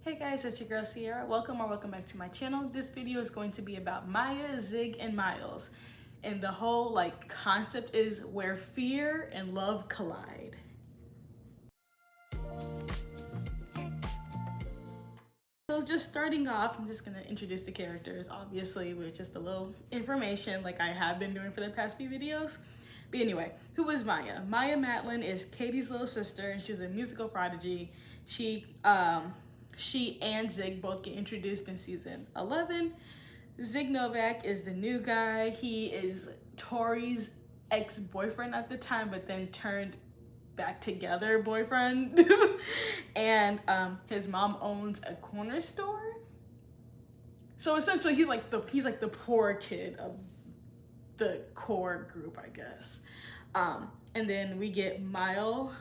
Hey guys, it's your girl Sierra. Welcome back to my channel. This video is going to be about Maya, Zig, and Miles. And the whole concept is where fear and love collide. So just starting off, I'm just gonna introduce the characters, obviously, with just a little information like I have been doing for the past few videos. But anyway, who is Maya? Maya Matlin is Katie's little sister, and she's a musical prodigy. She and Zig both get introduced in season 11. Zig Novak is the new guy. He is Tori's ex-boyfriend at the time, but then turned back together boyfriend. And his mom owns a corner store. So essentially he's like the poor kid of the core group, I guess. And then we get Miles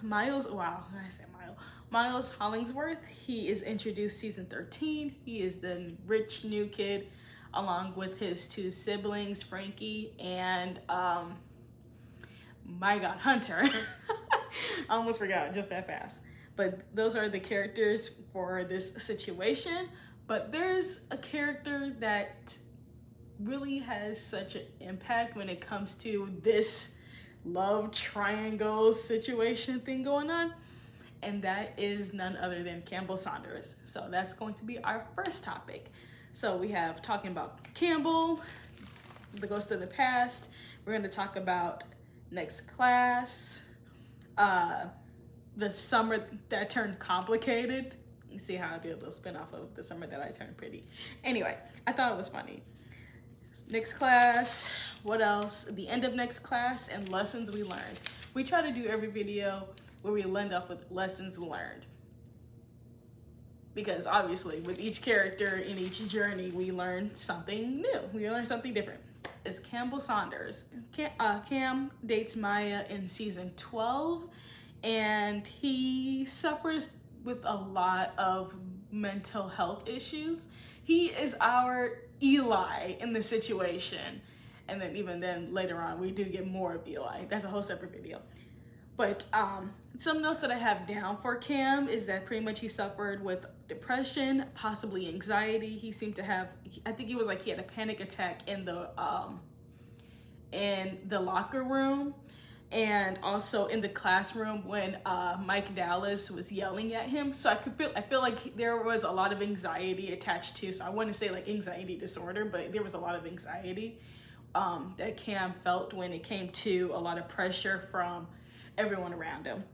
Hollingsworth. He is introduced season 13. He is the rich new kid along with his two siblings, Frankie and my God, Hunter. I almost forgot just that fast. But those are the characters for this situation. But there's a character that really has such an impact when it comes to this love triangle situation thing going on. And that is none other than Campbell Saunders. So that's going to be our first topic. So we have talking about Campbell, the ghost of the past. We're going to talk about next class, the summer that turned complicated. You see how I did a little spin off of the summer that I turned pretty. Anyway, I thought it was funny. Next class, what else? The end of next class and lessons we learned. We try to do every video where we end off with lessons learned. Because obviously with each character in each journey, we learn something new. We learn something different. It's Campbell Saunders. Cam dates Maya in season 12, and he suffers with a lot of mental health issues. He is our Eli in the situation. And then even then later on, we do get more of Eli. That's a whole separate video. But some notes that I have down for Cam is that pretty much he suffered with depression, possibly anxiety. He seemed to have, I think he had a panic attack in the locker room, and also in the classroom when Mike Dallas was yelling at him. So I feel like there was a lot of anxiety attached to, so I wouldn't say like anxiety disorder, but there was a lot of anxiety that Cam felt when it came to a lot of pressure from everyone around him.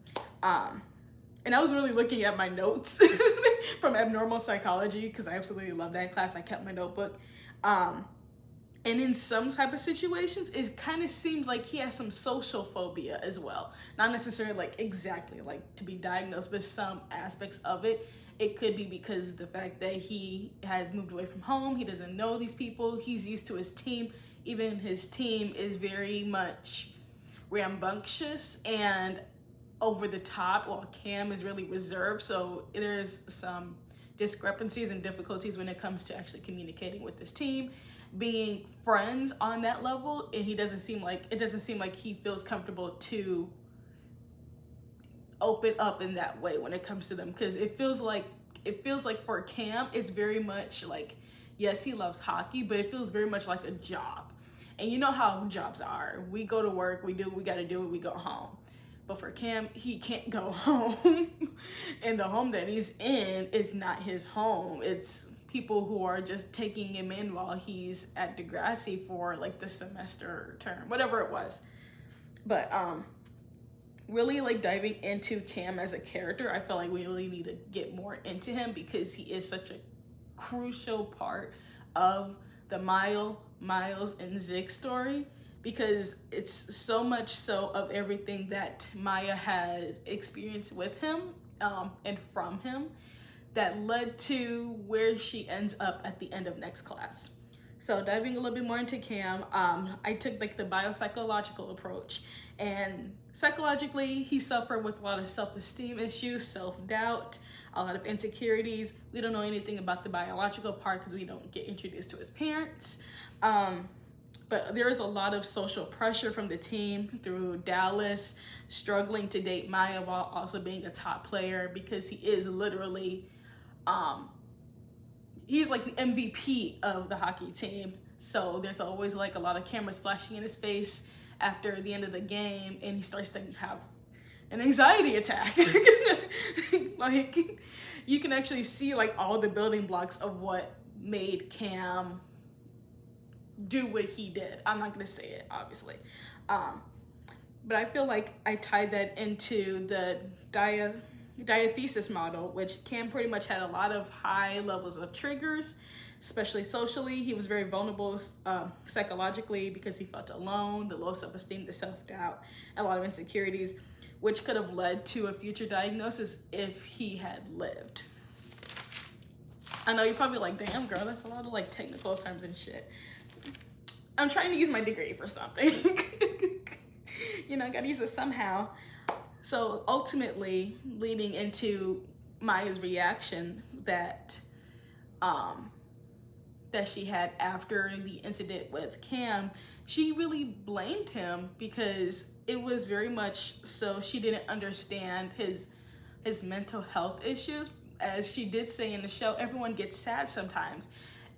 And I was really looking at my notes from abnormal psychology because I absolutely love that class. I kept my notebook. And in some type of situations, it kind of seems like he has some social phobia as well. Not necessarily like exactly like to be diagnosed, but some aspects of it. It could be because of the fact that he has moved away from home. He doesn't know these people. He's used to his team. Even his team is very much rambunctious and over the top, while Cam is really reserved. So there's some discrepancies and difficulties when it comes to actually communicating with his team, being friends on that level, and it doesn't seem like he feels comfortable to open up in that way when it comes to them, because it feels like for Cam it's very much like, yes, he loves hockey, but it feels very much like a job. And you know how jobs are. We go to work, we do what we gotta do, and we go home. But for Cam, he can't go home. And the home that he's in is not his home. It's people who are just taking him in while he's at Degrassi for like the semester term, whatever it was. But really like diving into Cam as a character, I feel like we really need to get more into him because he is such a crucial part of the Miles and Zig story, because it's so much so of everything that Maya had experienced with him and from him that led to where she ends up at the end of next class. So diving a little bit more into Cam, I took like the biopsychological approach, and psychologically he suffered with a lot of self-esteem issues, self-doubt, a lot of insecurities. We don't know anything about the biological part because we don't get introduced to his parents. But there is a lot of social pressure from the team through Dallas struggling to date Maya while also being a top player, because he is literally he's like the MVP of the hockey team. So there's always like a lot of cameras flashing in his face after the end of the game, and he starts to have an anxiety attack. Like, you can actually see like all the building blocks of what made Cam do what he did. I'm not gonna say it, obviously. But I feel like I tied that into the diathesis model, which Cam pretty much had a lot of high levels of triggers, especially socially. He was very vulnerable psychologically because he felt alone, the low self-esteem, the self-doubt, a lot of insecurities, which could have led to a future diagnosis if he had lived. I know you're probably like, damn girl, that's a lot of like technical terms and shit. I'm trying to use my degree for something. You know, I gotta use it somehow. So ultimately, leading into Maya's reaction that she had after the incident with Cam, she really blamed him because it was very much so she didn't understand his mental health issues. As she did say in the show, everyone gets sad sometimes.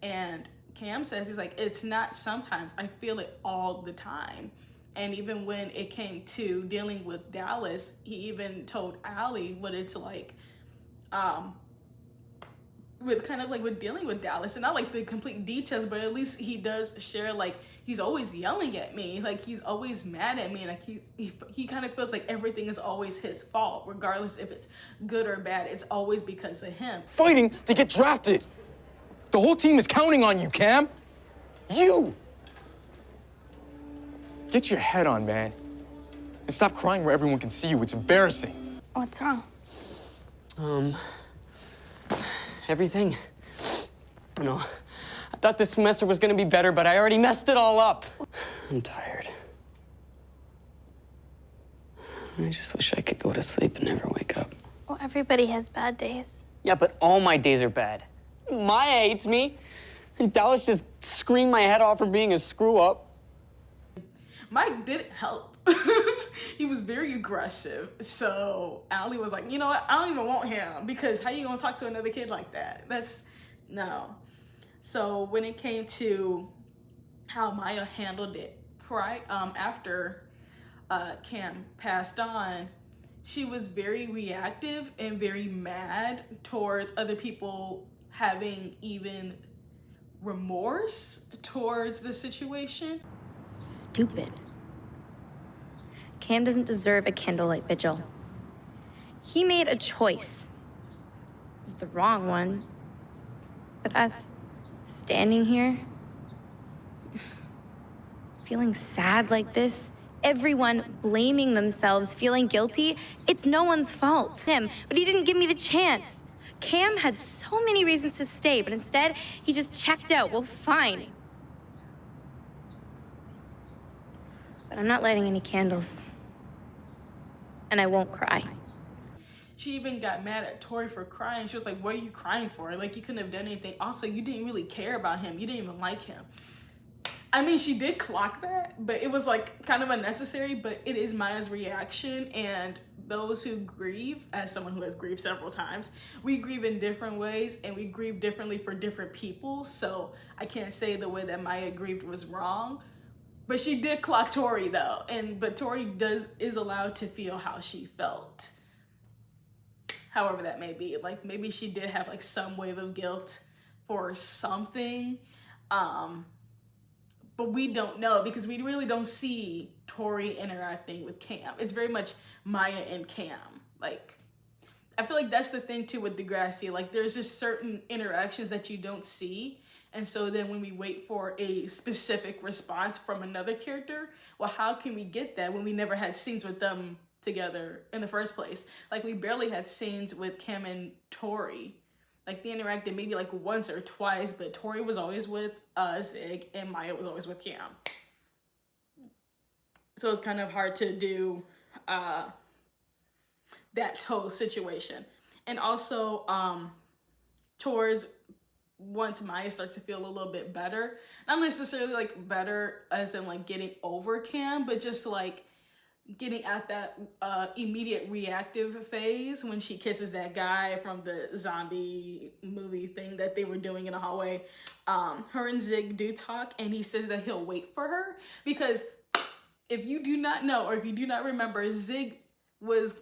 And Cam says, he's like, it's not sometimes, I feel it all the time. And even when it came to dealing with Dallas, he even told Allie what it's like with dealing with Dallas. And not like the complete details, but at least he does share, like, he's always yelling at me. Like, he's always mad at me. And like he kind of feels like everything is always his fault, regardless if it's good or bad. It's always because of him. Fighting to get drafted. The whole team is counting on you, Cam. You. Get your head on, man. And stop crying where everyone can see you. It's embarrassing. What's wrong? Everything. You know, I thought this semester was gonna be better, but I already messed it all up. I'm tired. I just wish I could go to sleep and never wake up. Well, everybody has bad days. Yeah, but all my days are bad. Maya hates me. And Dallas just screamed my head off for being a screw-up. Mike didn't help. He was very aggressive. So Allie was like, you know what? I don't even want him, because how you gonna talk to another kid like that? That's no. So when it came to how Maya handled it after Cam passed on, she was very reactive and very mad towards other people having even remorse towards the situation. Stupid. Cam doesn't deserve a candlelight vigil. He made a choice. It was the wrong one. But us, standing here, feeling sad like this, everyone blaming themselves, feeling guilty, it's no one's fault. Him, but he didn't give me the chance. Cam had so many reasons to stay, but instead, he just checked out. Well, fine. But I'm not lighting any candles. And I won't cry. She even got mad at Tori for crying. She was like, what are you crying for? Like, you couldn't have done anything. Also, you didn't really care about him. You didn't even like him. I mean, she did clock that, but it was like kind of unnecessary, but it is Maya's reaction. And those who grieve, as someone who has grieved several times, we grieve in different ways and we grieve differently for different people. So I can't say the way that Maya grieved was wrong. But she did clock Tori though, but Tori is allowed to feel how she felt. However that may be. Like, maybe she did have like some wave of guilt for something. But we don't know, because we really don't see Tori interacting with Cam. It's very much Maya and Cam. Like, I feel like that's the thing too with Degrassi. Like, there's just certain interactions that you don't see. And so then when we wait for a specific response from another character, well, how can we get that when we never had scenes with them together in the first place? Like, we barely had scenes with Cam and Tori. Like, they interacted maybe like once or twice, but Tori was always with Zig and Maya was always with Cam. So it's kind of hard to do that whole situation. And also, towards once Maya starts to feel a little bit better, not necessarily like better as in like getting over Cam, but just like getting at that immediate reactive phase when she kisses that guy from the zombie movie thing thing that they were doing in the hallway, her and Zig do talk, and he says that he'll wait for her because if you do not know or if you do not remember, Zig was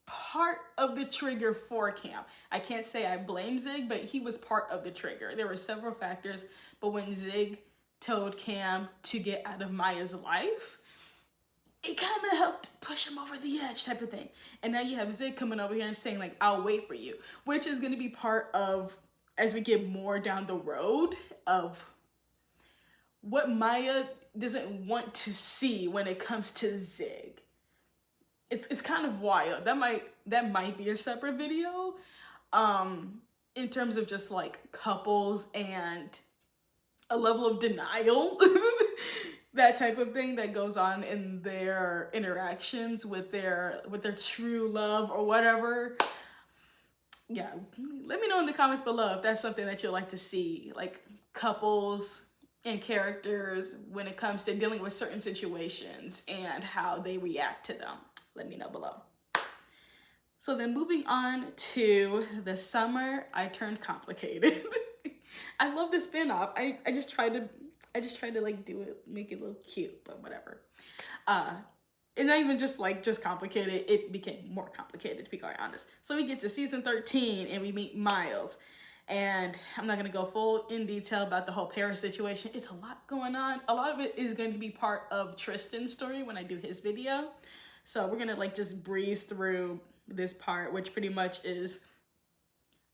part of the trigger for Cam. I can't say I blame Zig, but he was part of the trigger. There were several factors, but when Zig told Cam to get out of Maya's life, it kind of helped push him over the edge type of thing. And now you have Zig coming over here and saying like, I'll wait for you, which is going to be part of, as we get more down the road, of what Maya doesn't want to see when it comes to Zig. It's kind of wild. That might be a separate video, in terms of just like couples and a level of denial, that type of thing that goes on in their interactions with their true love or whatever. Yeah, let me know in the comments below if that's something that you'd like to see, like couples and characters when it comes to dealing with certain situations and how they react to them. Let me know below. So then moving on to the summer I turned complicated. I love the spin-off. I just tried to like do it, make it a little cute, but whatever. And not even just complicated, it became more complicated, to be quite honest. So we get to season 13 and we meet Miles. And I'm not gonna go full in detail about the whole Paris situation. It's a lot going on. A lot of it is going to be part of Tristan's story when I do his video. So we're gonna like just breeze through this part, which pretty much is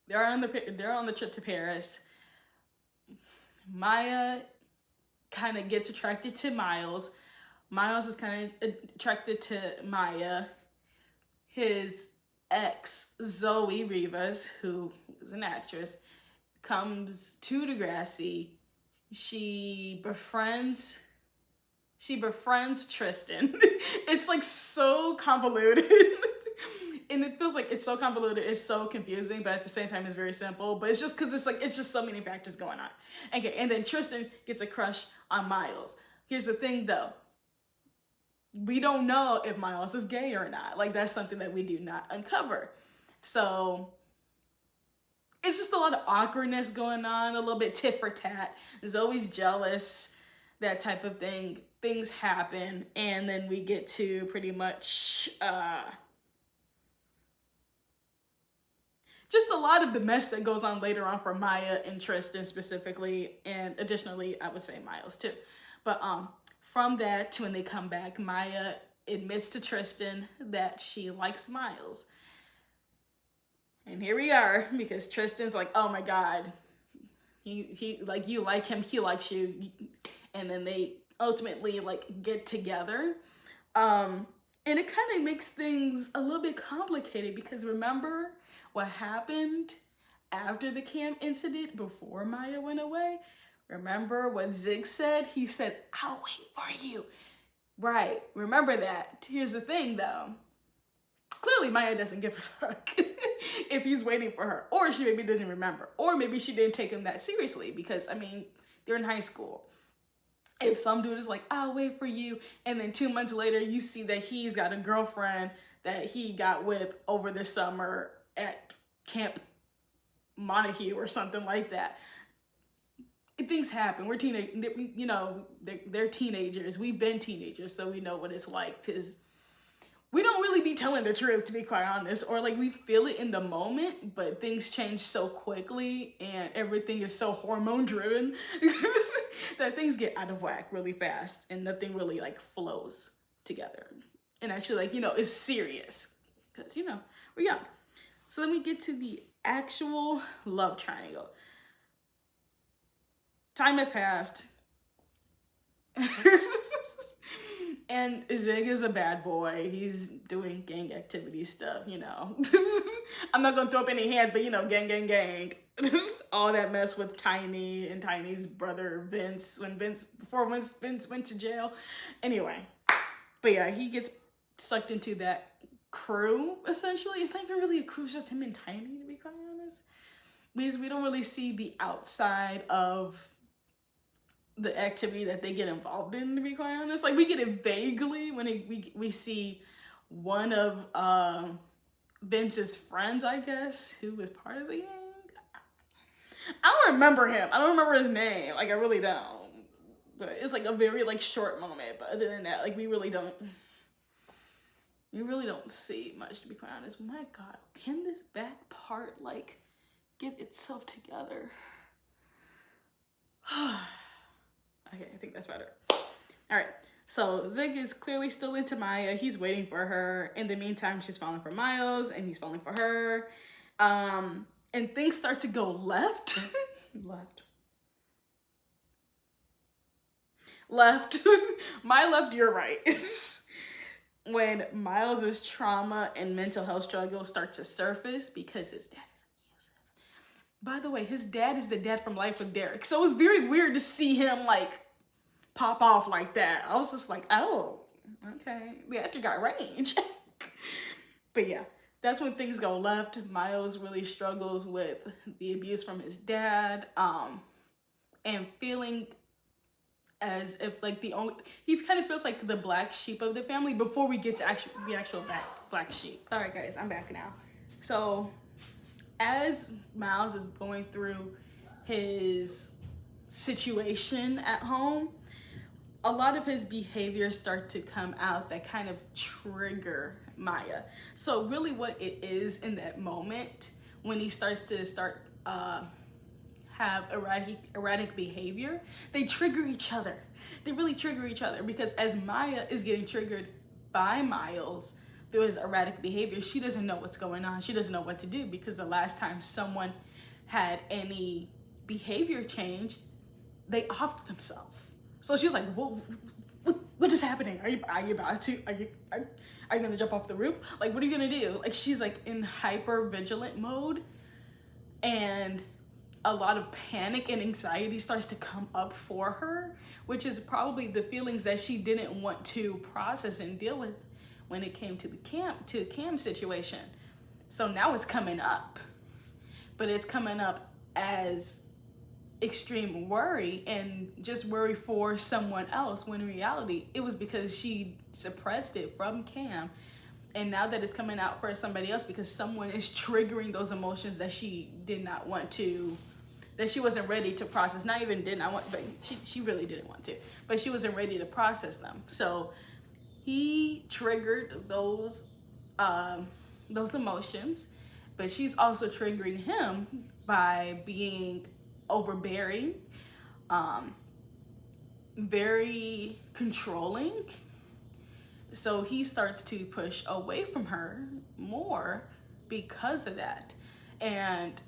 they're on the trip to Paris. Maya kind of gets attracted to Miles. Miles is kind of attracted to Maya. His ex, Zoe Rivas, who is an actress, comes to Degrassi. She befriends Tristan. It's like so convoluted. And it feels like it's so convoluted, it's so confusing, but at the same time it's very simple. But it's just because it's just so many factors going on. Okay, and then Tristan gets a crush on Miles. Here's the thing though. We don't know if Miles is gay or not. Like that's something that we do not uncover. So it's just a lot of awkwardness going on, a little bit tit for tat. There's always jealous, that type of thing. Things happen, and then we get to pretty much just a lot of the mess that goes on later on for Maya and Tristan specifically, and additionally, I would say Miles too. But from that to when they come back, Maya admits to Tristan that she likes Miles. And here we are, because Tristan's like, oh my God, he like, you like him, he likes you. And then they ultimately like get together. And it kind of makes things a little bit complicated because remember what happened after the Cam incident before Maya went away? Remember what Zig said? He said, I'll wait for you. Right, remember that. Here's the thing though. Clearly Maya doesn't give a fuck if he's waiting for her. Or she maybe didn't remember. Or maybe she didn't take him that seriously because, I mean, they're in high school. If some dude is like, I'll wait for you, and then 2 months later you see that he's got a girlfriend that he got with over the summer at Camp Montague or something like that. Things happen. We're you know, they're teenagers. We've been teenagers, so we know what it's like, because we don't really be telling the truth, to be quite honest, or like we feel it in the moment, but things change so quickly and everything is so hormone driven that things get out of whack really fast and nothing really like flows together and actually like, you know, is serious because, you know, we're young. So then we get to the actual love triangle. Time has passed. And Zig is a bad boy. He's doing gang activity stuff, you know. I'm not gonna throw up any hands, but you know, gang. All that mess with Tiny and Tiny's brother Vince before Vince went to jail. Anyway, but yeah, he gets sucked into that crew, essentially. It's not even really a crew, it's just him and Tiny, to be quite honest. Because we don't really see the outside of the activity that they get involved in, to be quite honest. Like, we get it vaguely when we see one of Vince's friends, I guess, who was part of the gang. don't remember him. I don't remember his name. Like, I really don't. But it's like a very like short moment. But other than that, like we really don't see much, to be quite honest. My God, can this back part like get itself together? Okay, I think that's better. All right. So Zig is clearly still into Maya. He's waiting for her. In the meantime, she's falling for Miles and he's falling for her. And things start to go left. Left. My left, your right. When Miles's trauma and mental health struggles start to surface because his dad is abusive. By the way, his dad is the dad from Life with Derek. So it was very weird to see him like pop off like that. I was just like, oh, okay. The actor got range. But yeah, that's when things go left. Miles really struggles with the abuse from his dad, and feeling as if like he kind of feels like the black sheep of the family before we get to the actual black sheep. All right, guys, I'm back now. So as Miles is going through his situation at home, a lot of his behaviors start to come out that kind of trigger Maya. So really what it is in that moment when he starts to have erratic behavior, they trigger each other. They really trigger each other because as Maya is getting triggered by Miles through his erratic behavior, she doesn't know what's going on. She doesn't know what to do because the last time someone had any behavior change, they offed themselves. So she's like, what is happening? Are you about to, are you gonna jump off the roof? Like, what are you gonna do? Like, she's like in hyper vigilant mode, and a lot of panic and anxiety starts to come up for her, which is probably the feelings that she didn't want to process and deal with when it came to the Cam situation. So now it's coming up, but it's coming up as extreme worry and just worry for someone else, when in reality it was because she suppressed it from Cam. And now that it's coming out for somebody else because someone is triggering those emotions that she did not want to, that she wasn't ready to process. Not even did not want, but she really didn't want to, but she wasn't ready to process them. So he triggered those emotions, but she's also triggering him by being overbearing, very controlling. So he starts to push away from her more because of that. And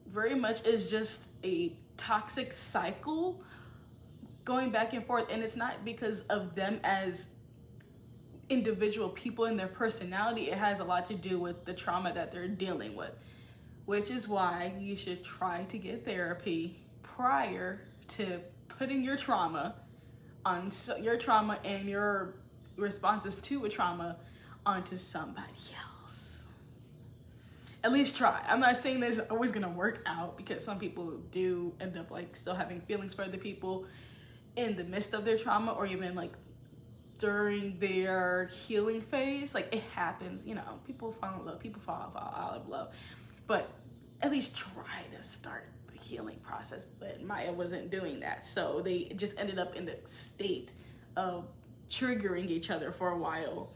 very much is just a toxic cycle going back and forth. And it's not because of them as individual people and their personality. It has a lot to do with the trauma that they're dealing with, which is why you should try to get therapy prior to putting your trauma and your responses to a trauma onto somebody else. At least try. I'm not saying this is always gonna work out, because some people do end up like still having feelings for other people in the midst of their trauma, or even like during their healing phase. Like, it happens, you know, people fall in love, people fall out of love, but at least try to start the healing process. But Maya wasn't doing that, so they just ended up in the state of triggering each other for a while.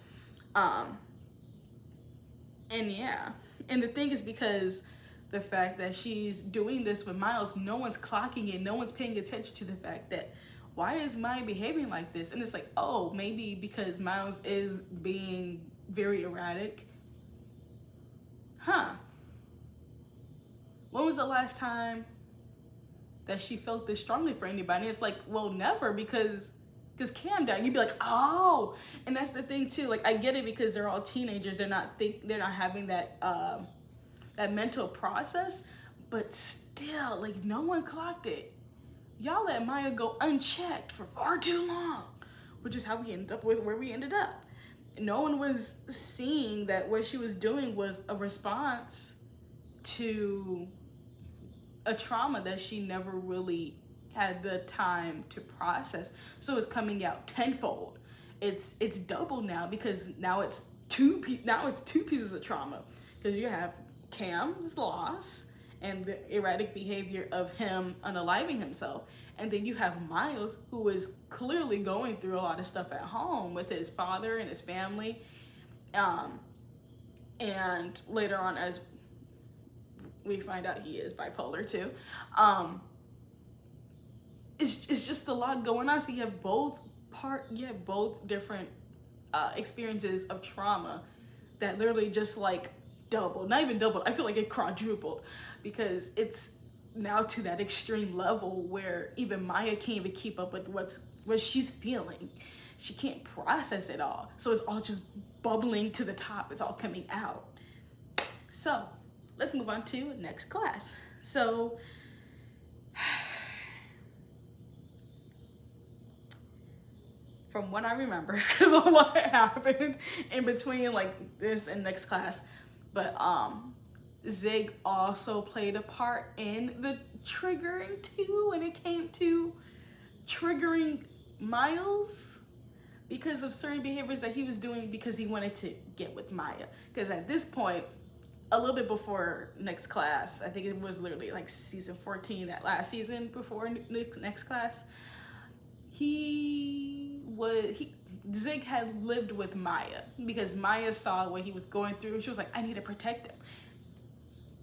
And yeah, and the thing is, because the fact that she's doing this with Miles, no one's clocking it, no one's paying attention to the fact that, why is Maya behaving like this? And it's like, oh, maybe because Miles is being very erratic. When was the last time that she felt this strongly for anybody? It's like, well, never, because Cam died. You'd be like, oh. And that's the thing too. Like, I get it, because they're all teenagers. They're not having that that mental process. But still, like, no one clocked it. Y'all let Maya go unchecked for far too long, which is how we ended up with where we ended up. No one was seeing that what she was doing was a response to a trauma that she never really had the time to process. So it's coming out tenfold. It's double now, because now it's two pieces of trauma, because you have Cam's loss and the erratic behavior of him unaliving himself. And then you have Miles, who is clearly going through a lot of stuff at home with his father and his family. And later on, as we find out, he is bipolar too. It's just a lot going on. So you have both different experiences of trauma that literally just like doubled, not even doubled, I feel like it quadrupled, because it's now to that extreme level where even Maya can't even keep up with what she's feeling. She can't process it all. So it's all just bubbling to the top. It's all coming out. So let's move on to next class. So from what I remember, because a lot happened in between like this and next class, but Zig also played a part in the triggering too when it came to triggering Miles because of certain behaviors that he was doing because he wanted to get with Maya. Because at this point, a little bit before next class, I think it was literally like season 14, that last season before next class, Zig had lived with Maya because Maya saw what he was going through and she was like, I need to protect him.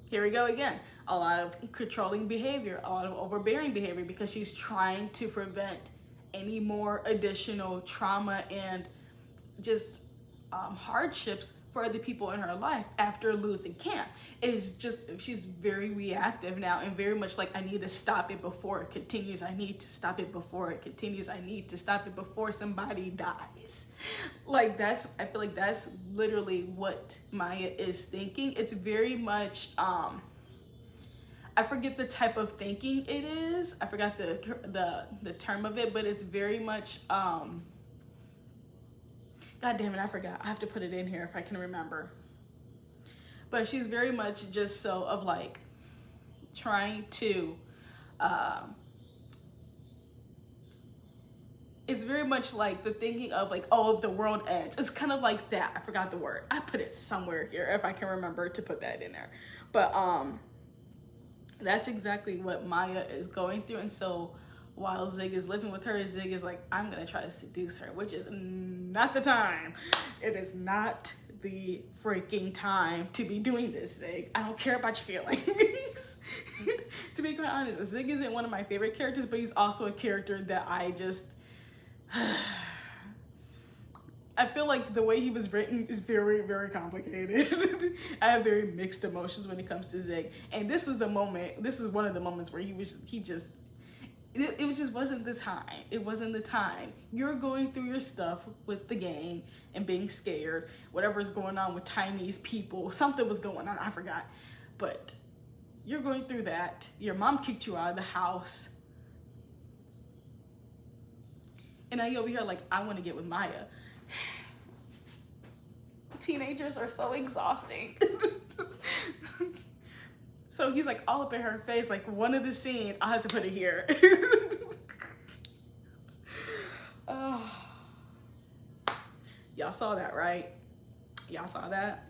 Here we go again. A lot of controlling behavior, a lot of overbearing behavior because she's trying to prevent any more additional trauma and just hardships for other people in her life after losing Camp. It's just, she's very reactive now and very much like, I need to stop it before it continues. I need to stop it before it continues. I need to stop it before somebody dies. Like I feel like that's literally what Maya is thinking. It's very much, I forget the type of thinking it is. I forgot the term of it, but it's very much, God damn it, I forgot. I have to put it in here if I can remember. But she's very much just so of like trying to, it's very much like the thinking of like, oh, if the world ends. It's kind of like that. I forgot the word. I put it somewhere here if I can remember to put that in there. But that's exactly what Maya is going through. And so while Zig is living with her, Zig is like, I'm gonna try to seduce her, which is not the time. It is not the freaking time to be doing this, Zig. I don't care about your feelings. To be quite honest, Zig isn't one of my favorite characters, but he's also a character that I just, I feel like the way he was written is very, very complicated. I have very mixed emotions when it comes to Zig. And this was one of the moments where it just wasn't the time. It wasn't the time. You're going through your stuff with the gang and being scared. Whatever's going on with Chinese people. Something was going on. I forgot. But you're going through that. Your mom kicked you out of the house. And now you're over here like, I want to get with Maya. Teenagers are so exhausting. So he's like all up in her face, like one of the scenes, I'll have to put it here. Oh. Y'all saw that, right? Y'all saw that?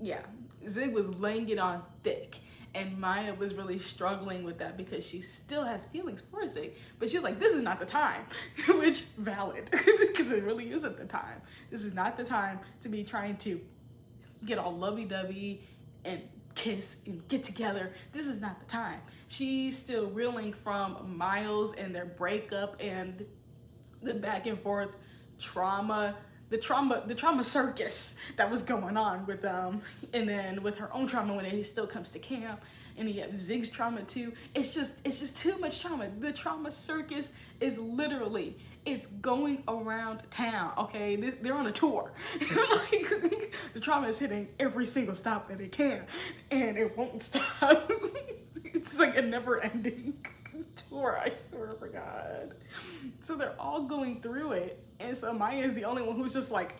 Yeah, Zig was laying it on thick. And Maya was really struggling with that because she still has feelings for Zig. But she's like, this is not the time. Which, valid, because it really isn't the time. This is not the time to be trying to get all lovey-dovey and kiss and get together. This is not the time. She's still reeling from Miles and their breakup and the back and forth trauma, the trauma circus that was going on with and then with her own trauma when it still comes to camp, and you have Zig's trauma too. It's just too much trauma. The trauma circus is literally, it's going around town, okay? They're on a tour. Like, the trauma is hitting every single stop that it can, and it won't stop. It's like a never-ending tour, I swear for God. So they're all going through it, and so Maya is the only one who's just like,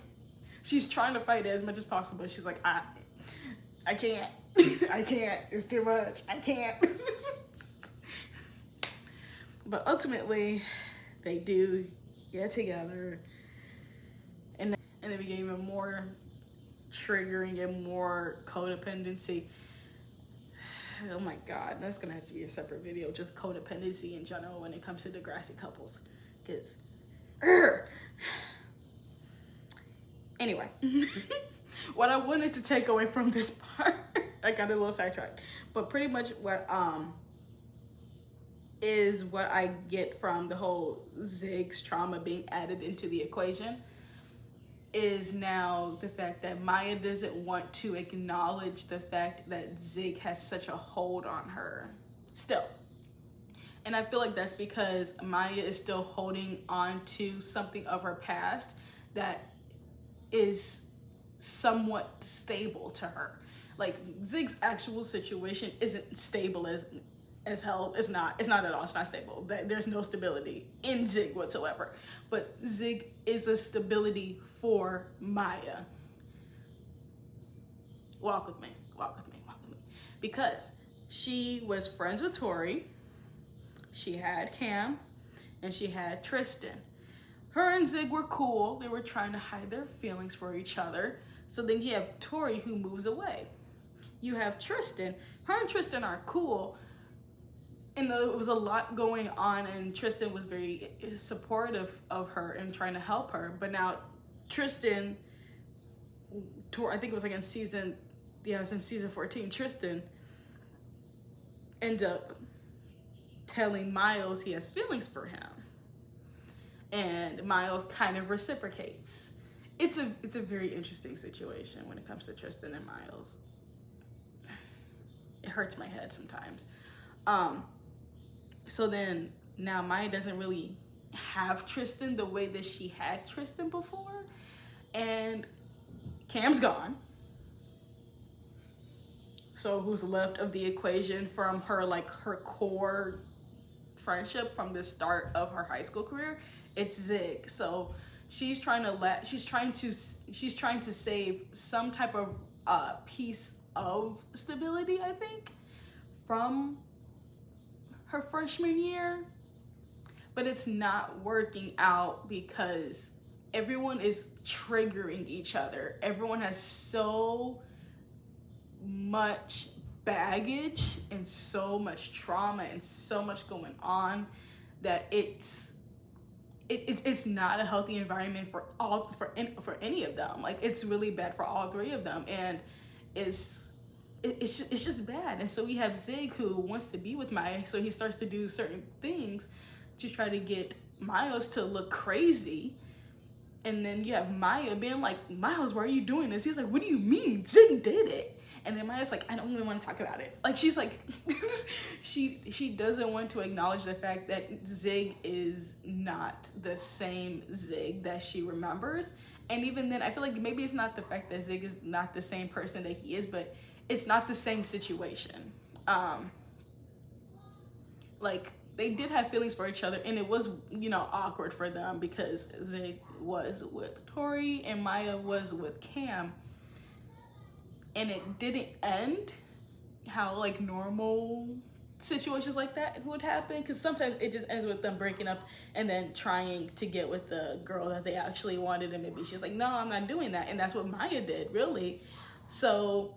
she's trying to fight it as much as possible. She's like, I can't. I can't. It's too much. I can't. But ultimately, they do get together, and they became even more triggering and more codependency. oh my God, that's gonna have to be a separate video, just codependency in general when it comes to Degrassi couples. Because, anyway, what I wanted to take away from this part, I got a little sidetracked, but pretty much what is what I get from the whole Zig's trauma being added into the equation is now the fact that Maya doesn't want to acknowledge the fact that Zig has such a hold on her still. And I feel like that's because Maya is still holding on to something of her past that is somewhat stable to her. Like, Zig's actual situation isn't stable as hell. It's not at all. It's not stable. There's no stability in Zig whatsoever. But Zig is a stability for Maya. Walk with me. Because she was friends with Tori, she had Cam, and she had Tristan. Her and Zig were cool. They were trying to hide their feelings for each other. So then you have Tori who moves away. You have Tristan. Her and Tristan are cool. And there was a lot going on, and Tristan was very supportive of her and trying to help her. But now Tristan, I think it was like in season 14, Tristan ended up telling Miles he has feelings for him. And Miles kind of reciprocates. It's a very interesting situation when it comes to Tristan and Miles. It hurts my head sometimes. So then now Maya doesn't really have Tristan the way that she had Tristan before. And Cam's gone. So who's left of the equation from her, like her core friendship from the start of her high school career? It's Zig. So she's trying to save some type of piece of stability, I think, from her freshman year, but it's not working out because everyone is triggering each other. Everyone has so much baggage and so much trauma and so much going on that it's not a healthy environment for any of them. Like, it's really bad for all three of them, and it's just bad. And so we have Zig who wants to be with Maya, so he starts to do certain things to try to get Miles to look crazy. And then you have Maya being like, Miles, why are you doing this? He's like, what do you mean? Zig did it. And then Maya's like, I don't even want to talk about it. Like, she's like, she doesn't want to acknowledge the fact that Zig is not the same Zig that she remembers. And even then, I feel like maybe it's not the fact that Zig is not the same person that he is, but it's not the same situation. Like, they did have feelings for each other, and it was, awkward for them because Zig was with Tori and Maya was with Cam. And it didn't end how, like, normal situations like that would happen, because sometimes it just ends with them breaking up and then trying to get with the girl that they actually wanted, and maybe she's like, no, I'm not doing that. And that's what Maya did, really. So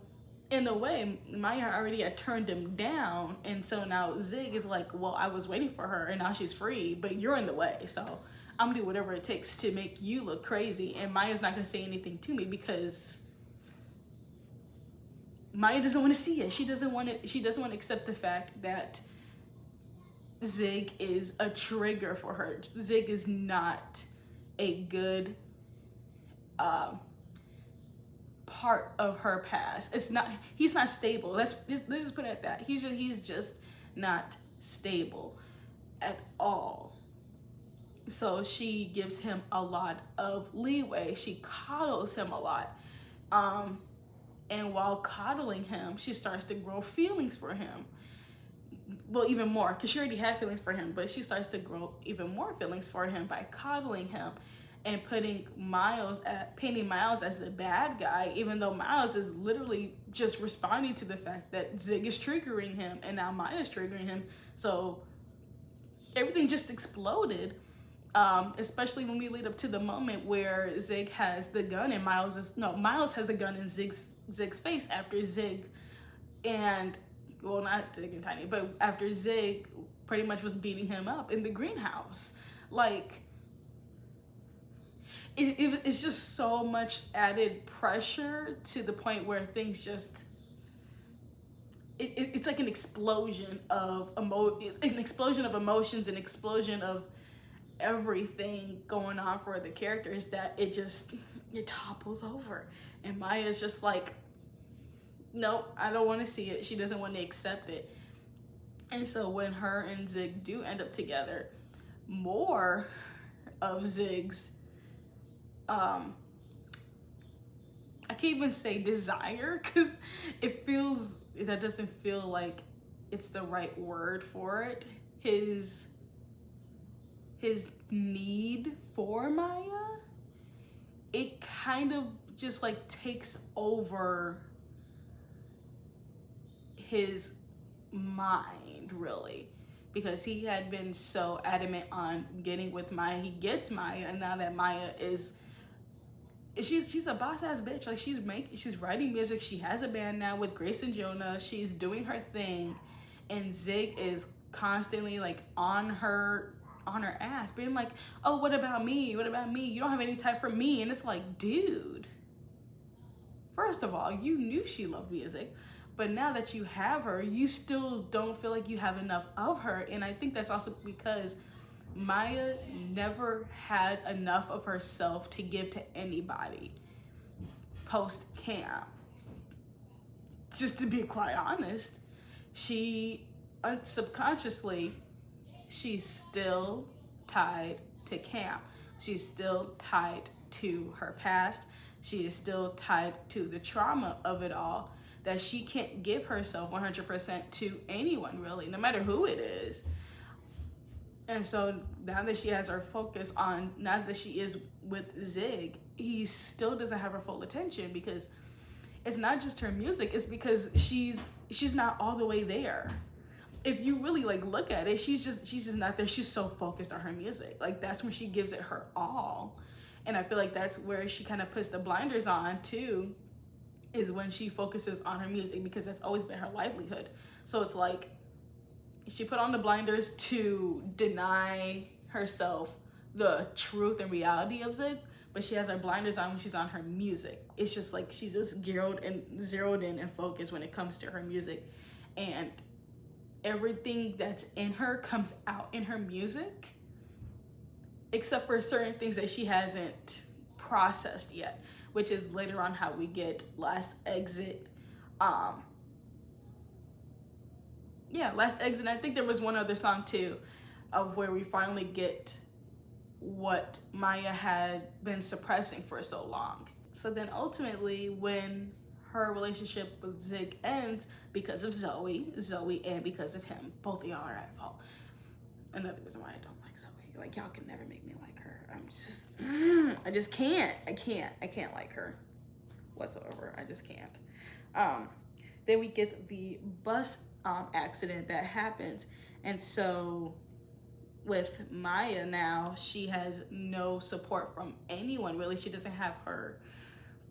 in a way, Maya already had turned him down, and so now Zig is like, well, I was waiting for her and now she's free, but you're in the way, so I'm gonna do whatever it takes to make you look crazy. And Maya's not gonna say anything to me because Maya doesn't want to see it. She doesn't want to accept the fact that Zig is a trigger for her. Zig is not a good part of her past. He's not stable. Let's just put it at that. He's just not stable at all. So she gives him a lot of leeway. She coddles him a lot. And while coddling him, she starts to grow feelings for him. Well, even more, because she already had feelings for him, but she starts to grow even more feelings for him by coddling him and painting Miles as the bad guy, even though Miles is literally just responding to the fact that Zig is triggering him and now Maya's triggering him. So everything just exploded, especially when we lead up to the moment where Zig has the gun and Miles has the gun in Zig's face after Zig and well, not Zig and Tiny, but after Zig pretty much was beating him up in the greenhouse. Like, it's just so much added pressure to the point where things just, it's like an explosion of emotions, an explosion of everything going on for the characters, that it topples over. And Maya's just like, nope, I don't want to see it. She doesn't want to accept it. And so when her and Zig do end up together, more of Zig's, I can't even say desire, because that doesn't feel like it's the right word for it. His need for Maya, it kind of just like takes over his mind, really, because he had been so adamant on getting with Maya. He gets Maya, and now that Maya she's a boss ass bitch. Like, she's writing music. She has a band now with Grace and Jonah. She's doing her thing, and Zig is constantly like on her ass, being like, oh, what about me? What about me? You don't have any time for me. And it's like, dude, first of all, you knew she loved music, but now that you have her, you still don't feel like you have enough of her. And I think that's also because Maya never had enough of herself to give to anybody post camp. Just to be quite honest, she subconsciously, she's still tied to camp. She's still tied to her past. She is still tied to the trauma of it all, that she can't give herself 100% to anyone, really, no matter who it is. And so now that she has her focus on, now that she is with Zig, he still doesn't have her full attention, because it's not just her music, it's because she's not all the way there. If you really like look at it, she's just not there. She's so focused on her music. Like, that's when she gives it her all. And I feel like that's where she kind of puts the blinders on too, is when she focuses on her music, because that's always been her livelihood. So it's like, she put on the blinders to deny herself the truth and reality of Zig, but she has her blinders on when she's on her music. It's just like she's just zeroed in and focused when it comes to her music. And everything that's in her comes out in her music, except for certain things that she hasn't processed yet, which is later on how we get Last Exit. Last Exit. I think there was one other song too, of where we finally get what Maya had been suppressing for so long. So then ultimately, when her relationship with Zig ends because of Zoe, and because of him, both of y'all are at fault. Another reason why I don't like Zoe. Like, y'all can never make me like her. I just can't. I can't like her whatsoever. I just can't. Then we get the bus accident that happens, and so with Maya now, she has no support from anyone, really. She doesn't have her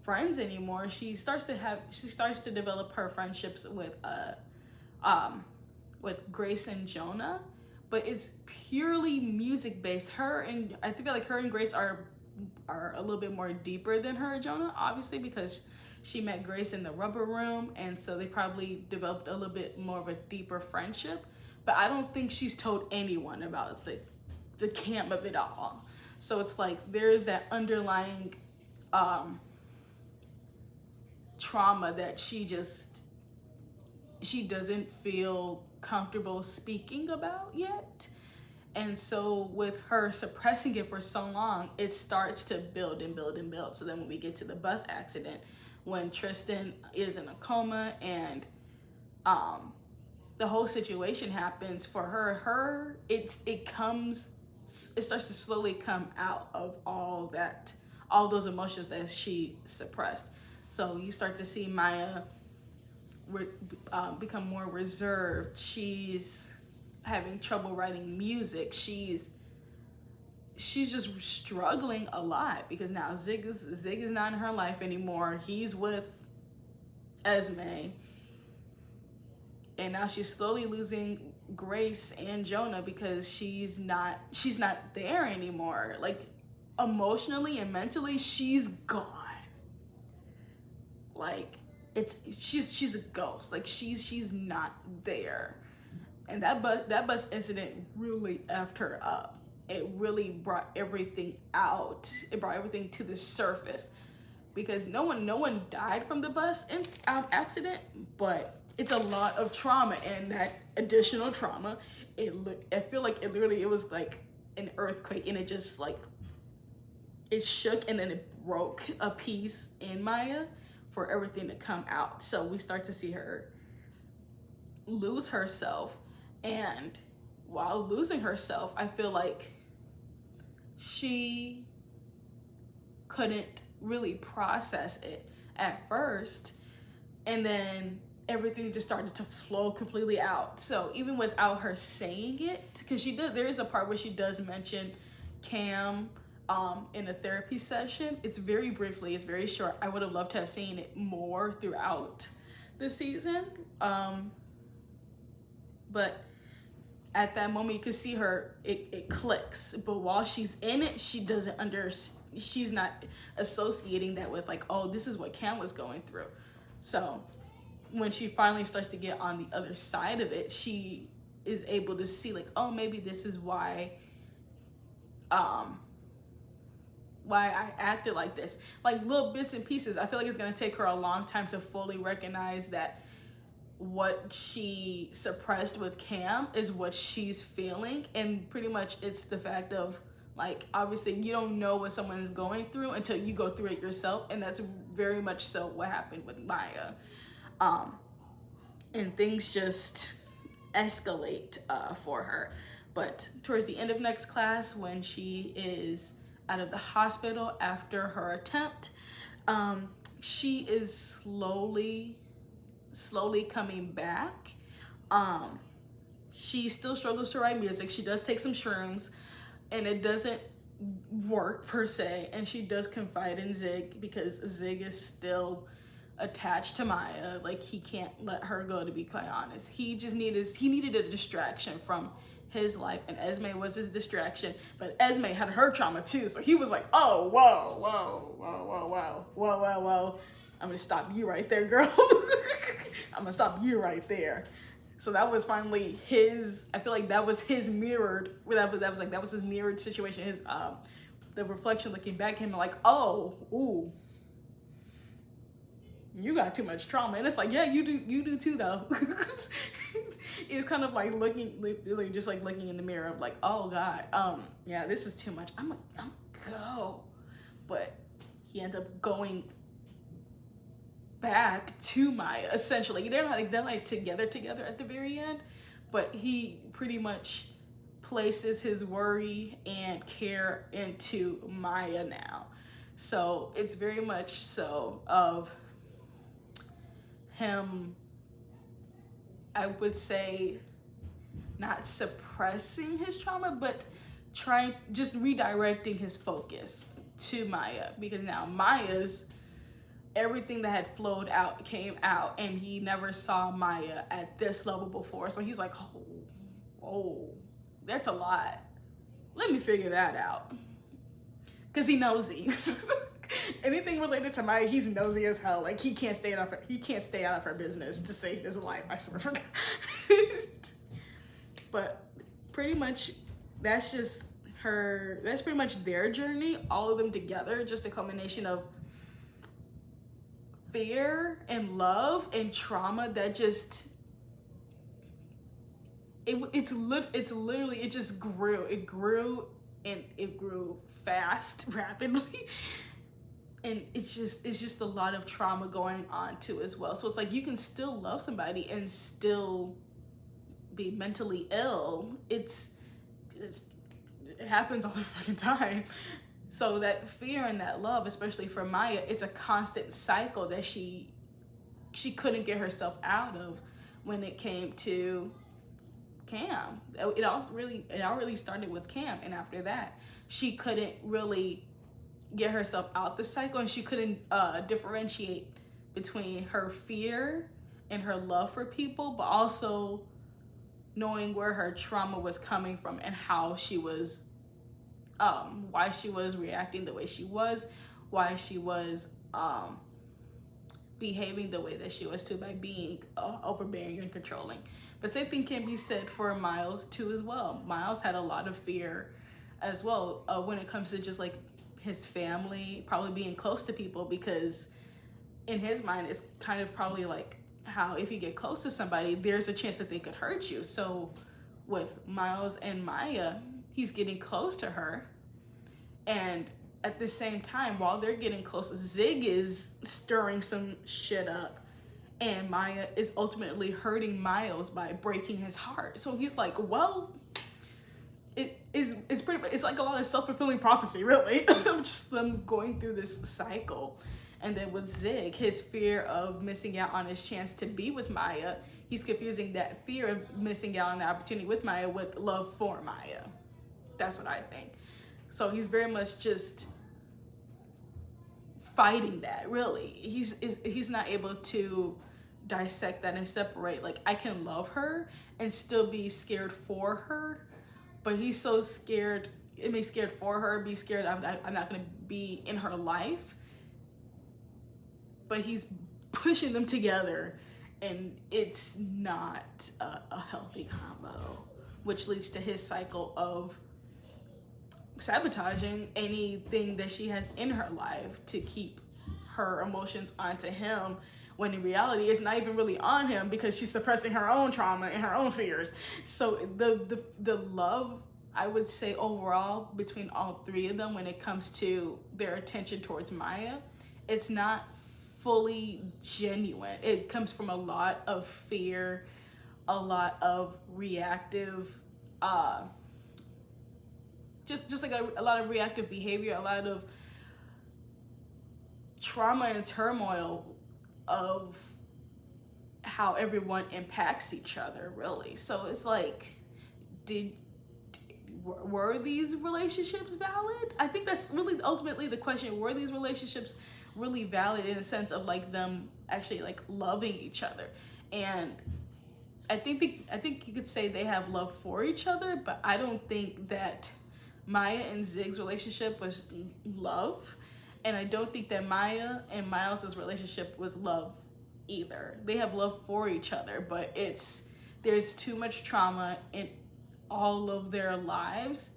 friends anymore. She starts to develop her friendships with Grace and Jonah, but it's purely music based. I feel like her and Grace are a little bit more deeper than her and Jonah, obviously, because she met Grace in the rubber room, and so they probably developed a little bit more of a deeper friendship. But I don't think she's told anyone about the camp of it all. So it's like there's that underlying trauma that she doesn't feel comfortable speaking about yet. And so with her suppressing it for so long, it starts to build and build and build. So then when we get to the bus accident, when Tristan is in a coma and the whole situation happens for her, it starts to slowly come out of all those emotions that she suppressed. So you start to see Maya become more reserved. She's having trouble writing music. She's just struggling a lot because now Zig is not in her life anymore. He's with Esme. And now she's slowly losing Grace and Jonah because she's not there anymore. Like, emotionally and mentally, she's gone. Like, she's a ghost. Like, she's not there. And that bus incident really effed her up. It really brought everything out. It brought everything to the surface, because no one died from the bus accident, but it's a lot of trauma, and that additional trauma, I feel like it was like an earthquake, and it just like, it shook and then it broke a piece in Maya for everything to come out. So we start to see her lose herself, and while losing herself, I feel like she couldn't really process it at first, and then everything just started to flow completely out. So even without her saying it, because there is a part where she does mention Cam in a therapy session. It's very briefly, it's very short. I would have loved to have seen it more throughout the season, but at that moment you can see her, it clicks. But while she's in it, she doesn't she's not associating that with like, oh, this is what Cam was going through. So when she finally starts to get on the other side of it, she is able to see like, oh, maybe this is why I acted like this. Like, little bits and pieces. I feel like it's gonna take her a long time to fully recognize that what she suppressed with Cam is what she's feeling. And pretty much it's the fact of, like, obviously you don't know what someone is going through until you go through it yourself. And that's very much so what happened with Maya. And things just escalate for her. But towards the end of next class, when she is out of the hospital after her attempt, she is slowly coming back. She still struggles to write music. She does take some shrooms, and it doesn't work per se. And she does confide in Zig, because Zig is still attached to Maya. Like, he can't let her go, to be quite honest. He needed a distraction from his life, and Esme was his distraction. But Esme had her trauma too, so he was like, oh, whoa, I'm gonna stop you right there, girl. I'm gonna stop you right there. So that was finally his, I feel like that was his mirrored, that was his mirrored situation, his the reflection looking back at him, like, oh, ooh, you got too much trauma. And it's like, yeah, you do too, though. It's kind of like literally just like looking in the mirror of like, oh God, yeah, this is too much. I'm go. But he ends up going back to Maya, essentially. They're like together at the very end, but he pretty much places his worry and care into Maya now. So it's very much so of him, I would say, not suppressing his trauma, but just redirecting his focus to Maya, because now Maya's, everything that had flowed out came out, and he never saw Maya at this level before. So he's like, oh, that's a lot. Let me figure that out. Because he knows these. Anything related to Maya, he's nosy as hell. Like, he can't stay out of her business to save his life, I swear for God. But pretty much that's pretty much their journey, all of them together, just a combination of fear and love and trauma that just it just grew. It grew fast, rapidly. And it's just a lot of trauma going on too as well. So it's like, you can still love somebody and still be mentally ill. It happens all the fucking time. So that fear and that love, especially for Maya, it's a constant cycle that she couldn't get herself out of when it came to Cam. It all really started with Cam, and after that, she couldn't really get herself out the cycle, and she couldn't differentiate between her fear and her love for people, but also knowing where her trauma was coming from and how she was, why she was reacting the way she was, why she was behaving the way that she was too, by being overbearing and controlling. But same thing can be said for Miles too as well. Miles had a lot of fear as well when it comes to just like his family, probably being close to people, because in his mind it's kind of probably like how if you get close to somebody, there's a chance that they could hurt you. So with Miles and Maya, he's getting close to her, and at the same time, while they're getting close, Zig is stirring some shit up, and Maya is ultimately hurting Miles by breaking his heart. So he's like, well, it's pretty, it's like a lot of self-fulfilling prophecy, really, of just them going through this cycle. And then with Zig, his fear of missing out on his chance to be with Maya, he's confusing that fear of missing out on the opportunity with Maya with love for Maya. That's what I think. So he's very much just fighting that, really. He's not able to dissect that and separate, like, I can love her and still be scared for her, but he's so scared, it may scared for her, be scared I'm not gonna be in her life, but he's pushing them together, and it's not a healthy combo, which leads to his cycle of sabotaging anything that she has in her life to keep her emotions onto him, when in reality it's not even really on him, because she's suppressing her own trauma and her own fears. So the love, I would say, overall between all three of them when it comes to their attention towards Maya, it's not fully genuine. It comes from a lot of fear, a lot of reactive just like a lot of reactive behavior, a lot of trauma and turmoil of how everyone impacts each other, really. So it's like, were these relationships valid? I think that's really ultimately the question. Were these relationships really valid in a sense of like them actually like loving each other? And I think you could say they have love for each other, but I don't think that Maya and Zig's relationship was love, and I don't think that Maya and Miles's relationship was love either. They have love for each other, but there's too much trauma in all of their lives,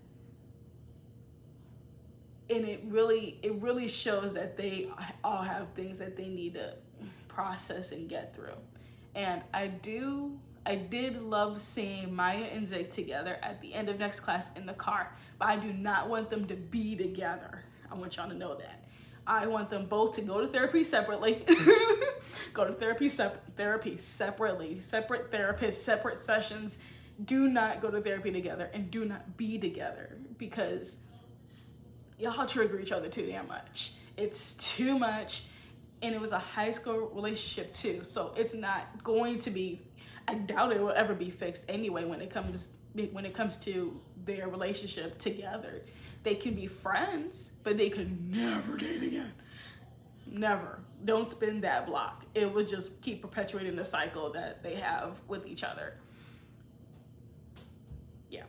and it really shows that they all have things that they need to process and get through. And I did love seeing Maya and Zig together at the end of next class in the car, but I do not want them to be together. I want y'all to know that. I want them both to go to therapy separately, go to therapy separately, separate therapists, separate sessions. Do not go to therapy together, and do not be together, because y'all trigger each other too damn much. It's too much, and it was a high school relationship too, so it's not going to be, I doubt it will ever be fixed anyway when it comes to their relationship together. They can be friends, but they could never date again. Never. Don't spin that block. It would just keep perpetuating the cycle that they have with each other. Yeah.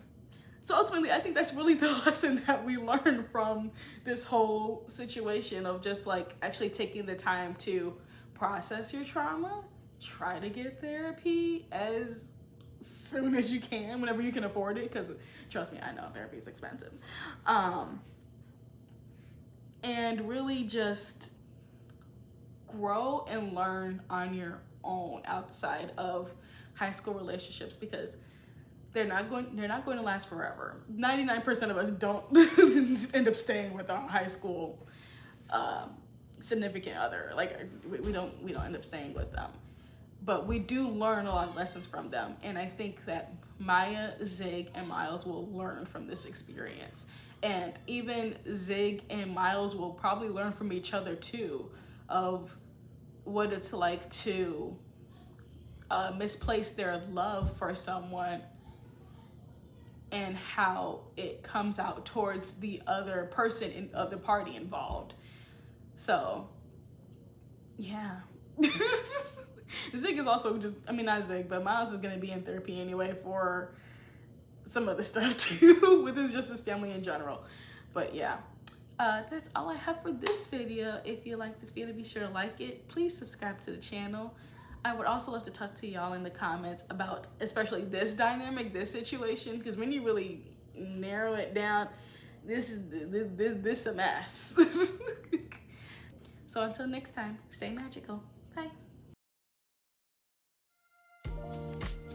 So ultimately, I think that's really the lesson that we learn from this whole situation of just like actually taking the time to process your trauma, try to get therapy as soon as you can, whenever you can afford it, because trust me, I know therapy is expensive. And really just grow and learn on your own outside of high school relationships, because they're not going to last forever. 99% of us don't end up staying with a high school significant other. Like we don't end up staying with them. But we do learn a lot of lessons from them. And I think that Maya, Zig, and Miles will learn from this experience. And even Zig and Miles will probably learn from each other too, of what it's like to misplace their love for someone and how it comes out towards the other person and other party involved. So, yeah. Zig is also just, I mean, not Zig, but Miles is gonna be in therapy anyway for some other stuff too, with just his family in general. But yeah, that's all I have for this video. If you like this video, be sure to like it. Please subscribe to the channel. I would also love to talk to y'all in the comments about especially this dynamic, this situation, because when you really narrow it down, this is a mess. So until next time, stay magical.